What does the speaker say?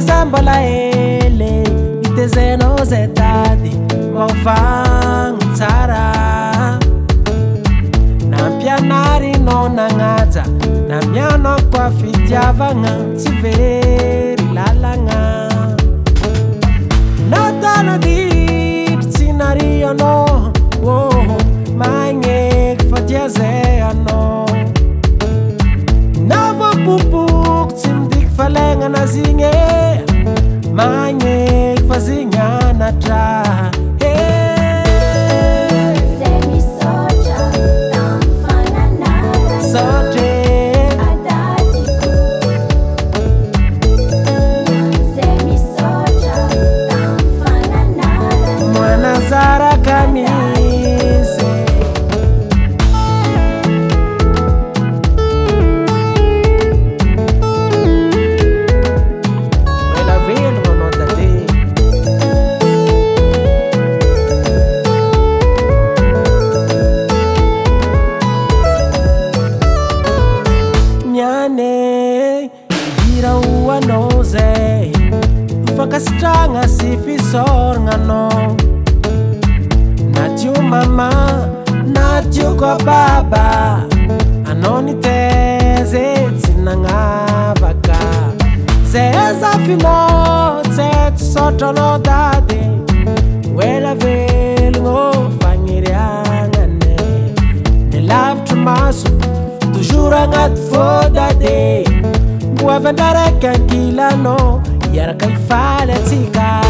Sambola ele itezeno zetadi mofang tsara nampianari no nangaja namiano kwa fitiavanga tsiveri lalanga natana dit sinario no oh mange fatiazea no navo pupuk tsindik falenga nazinge mange fazinga na tra Semi soja tamfanana soje adadiku Semi soja tamfanana mwana zara kamise ela vendo uma nota de nyane gira uanoze ufakastranga sifisor ngano natio mama natio kwa baba anoni teze tsinangavaka zeza filo tset sotono dade wela velngo fangiriangane ne love tramasu toujours angat fodade buavandara kankilano yara kai fale tika